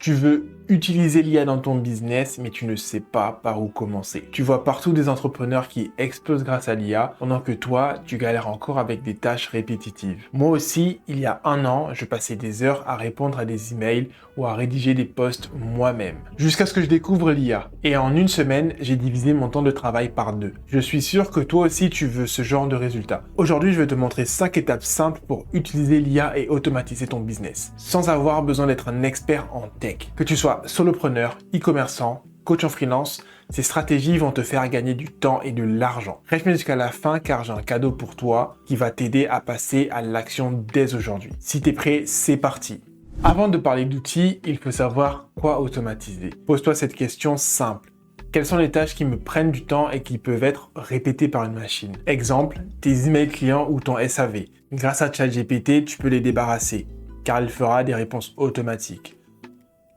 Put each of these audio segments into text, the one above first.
Tu veux utiliser l'IA dans ton business, mais tu ne sais pas par où commencer. Tu vois partout des entrepreneurs qui explosent grâce à l'IA, pendant que toi, tu galères encore avec des tâches répétitives. Moi aussi, il y a un an, je passais des heures à répondre à des emails ou à rédiger des posts moi-même, jusqu'à ce que je découvre l'IA. Et en une semaine, j'ai divisé mon temps de travail par 2. Je suis sûr que toi aussi, tu veux ce genre de résultat. Aujourd'hui, je vais te montrer 5 étapes simples pour utiliser l'IA et automatiser ton business, sans avoir besoin d'être un expert en tech. Que tu sois solopreneur, e-commerçant, coach en freelance, ces stratégies vont te faire gagner du temps et de l'argent. Reste bien jusqu'à la fin car j'ai un cadeau pour toi qui va t'aider à passer à l'action dès aujourd'hui. Si t'es prêt, c'est parti. Avant de parler d'outils, il faut savoir quoi automatiser. Pose-toi cette question simple. Quelles sont les tâches qui me prennent du temps et qui peuvent être répétées par une machine? Exemple, tes emails clients ou ton SAV. Grâce à ChatGPT, tu peux les débarrasser car il fera des réponses automatiques.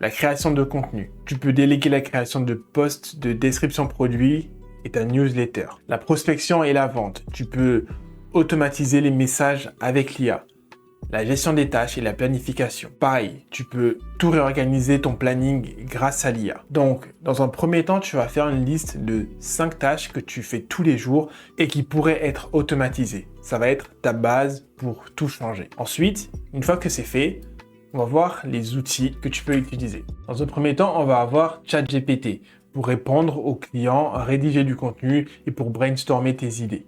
La création de contenu. Tu peux déléguer la création de posts, de description produit et ta newsletter. La prospection et la vente. Tu peux automatiser les messages avec l'IA. La gestion des tâches et la planification. Pareil, tu peux tout réorganiser ton planning grâce à l'IA. Donc, dans un premier temps, tu vas faire une liste de 5 tâches que tu fais tous les jours et qui pourraient être automatisées. Ça va être ta base pour tout changer. Ensuite, une fois que c'est fait, on va voir les outils que tu peux utiliser. Dans un premier temps, on va avoir ChatGPT pour répondre aux clients, rédiger du contenu et pour brainstormer tes idées.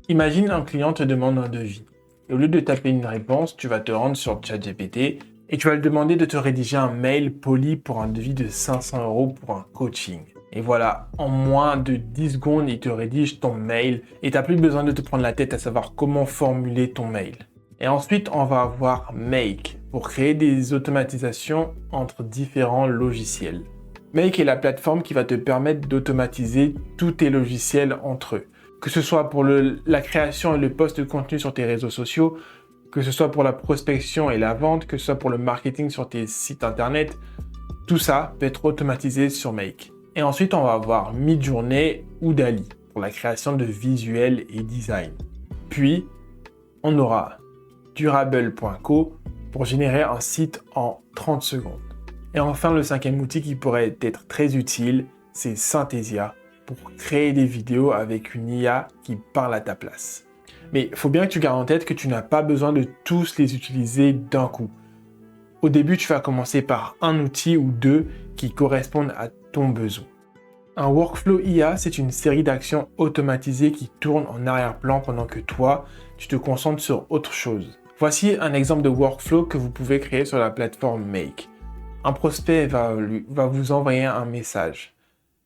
Imagine un client te demande un devis. Et au lieu de taper une réponse, tu vas te rendre sur ChatGPT et tu vas lui demander de te rédiger un mail poli pour un devis de 500 € pour un coaching. Et voilà, en moins de 10 secondes, il te rédige ton mail et tu n'as plus besoin de te prendre la tête à savoir comment formuler ton mail. Et ensuite, on va avoir Make pour créer des automatisations entre différents logiciels. Make est la plateforme qui va te permettre d'automatiser tous tes logiciels entre eux. Que ce soit pour la création et le post de contenu sur tes réseaux sociaux, que ce soit pour la prospection et la vente, que ce soit pour le marketing sur tes sites internet, tout ça peut être automatisé sur Make. Et ensuite, on va avoir Midjourney ou Dali pour la création de visuels et design. Puis, on aura Durable.co pour générer un site en 30 secondes. Et enfin, le 5e outil qui pourrait être très utile, c'est Synthesia pour créer des vidéos avec une IA qui parle à ta place. Mais il faut bien que tu gardes en tête que tu n'as pas besoin de tous les utiliser d'un coup. Au début, tu vas commencer par un outil ou 2 qui correspondent à ton besoin. Un workflow IA, c'est une série d'actions automatisées qui tournent en arrière-plan pendant que toi, tu te concentres sur autre chose. Voici un exemple de workflow que vous pouvez créer sur la plateforme Make. Un prospect va vous envoyer un message.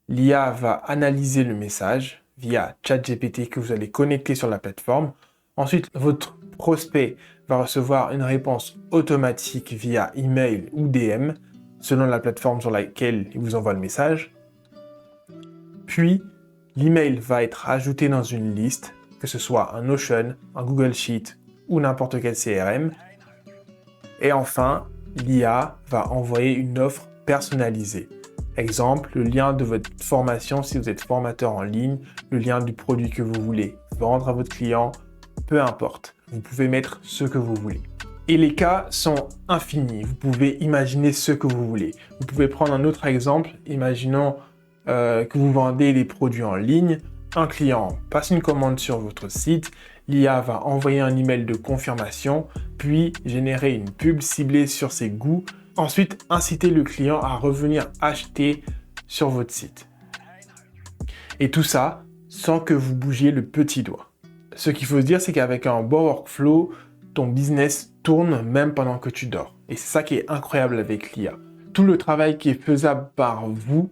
L'IA va analyser le message via ChatGPT que vous allez connecter sur la plateforme. Ensuite, votre prospect va recevoir une réponse automatique via email ou DM selon la plateforme sur laquelle il vous envoie le message. Puis, l'email va être ajouté dans une liste, que ce soit un Notion, un Google Sheet ou n'importe quel CRM. Et enfin, l'IA va envoyer une offre personnalisée. Exemple, le lien de votre formation si vous êtes formateur en ligne, le lien du produit que vous voulez vendre à votre client, peu importe. Vous pouvez mettre ce que vous voulez. Et les cas sont infinis. Vous pouvez imaginer ce que vous voulez. Vous pouvez prendre un autre exemple. Imaginons que vous vendez des produits en ligne. Un client passe une commande sur votre site. L'IA va envoyer un email de confirmation, puis générer une pub ciblée sur ses goûts. Ensuite, inciter le client à revenir acheter sur votre site. Et tout ça sans que vous bougiez le petit doigt. Ce qu'il faut se dire, c'est qu'avec un bon workflow, ton business tourne même pendant que tu dors. Et c'est ça qui est incroyable avec l'IA. Tout le travail qui est faisable par vous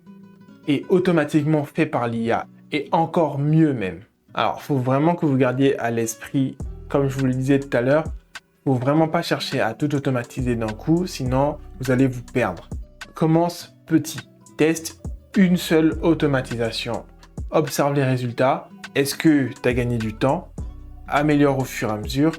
est automatiquement fait par l'IA. Et encore mieux même. Alors, il faut vraiment que vous gardiez à l'esprit, comme je vous le disais tout à l'heure, il ne faut vraiment pas chercher à tout automatiser d'un coup, sinon vous allez vous perdre. Commence petit. Teste une seule automatisation. Observe les résultats. Est-ce que tu as gagné du temps? Améliore au fur et à mesure.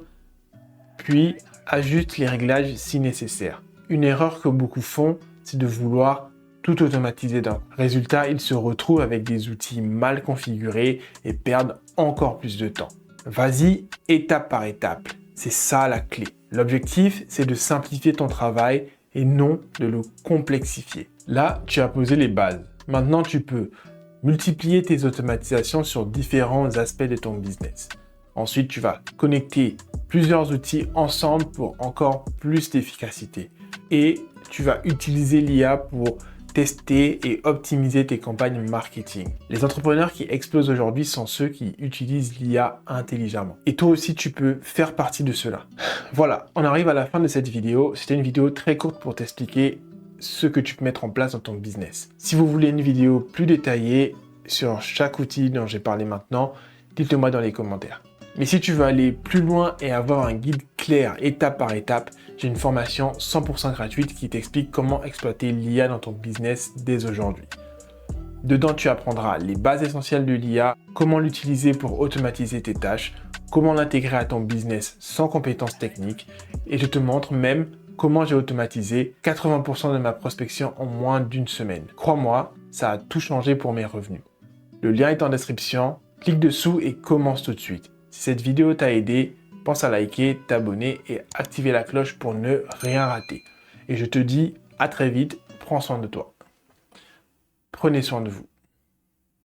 Puis, ajuste les réglages si nécessaire. Une erreur que beaucoup font, c'est de vouloir tout automatiser d'un coup. Résultat, ils se retrouvent avec des outils mal configurés et perdent encore plus de temps. Vas-y, étape par étape. C'est ça la clé. L'objectif, c'est de simplifier ton travail et non de le complexifier. Là, tu as posé les bases. Maintenant, tu peux multiplier tes automatisations sur différents aspects de ton business. Ensuite, tu vas connecter plusieurs outils ensemble pour encore plus d'efficacité. Et tu vas utiliser l'IA pour tester et optimiser tes campagnes marketing. Les entrepreneurs qui explosent aujourd'hui sont ceux qui utilisent l'IA intelligemment. Et toi aussi, tu peux faire partie de cela. Voilà, on arrive à la fin de cette vidéo. C'était une vidéo très courte pour t'expliquer ce que tu peux mettre en place dans ton business. Si vous voulez une vidéo plus détaillée sur chaque outil dont j'ai parlé maintenant, dites-le-moi dans les commentaires. Mais si tu veux aller plus loin et avoir un guide clair étape par étape, j'ai une formation 100% gratuite qui t'explique comment exploiter l'IA dans ton business dès aujourd'hui. Dedans, tu apprendras les bases essentielles de l'IA, comment l'utiliser pour automatiser tes tâches, comment l'intégrer à ton business sans compétences techniques, et je te montre même comment j'ai automatisé 80% de ma prospection en moins d'une semaine. Crois-moi, ça a tout changé pour mes revenus. Le lien est en description, clique dessous et commence tout de suite. Si cette vidéo t'a aidé, pense à liker, t'abonner et activer la cloche pour ne rien rater. Et je te dis à très vite, prends soin de toi. Prenez soin de vous.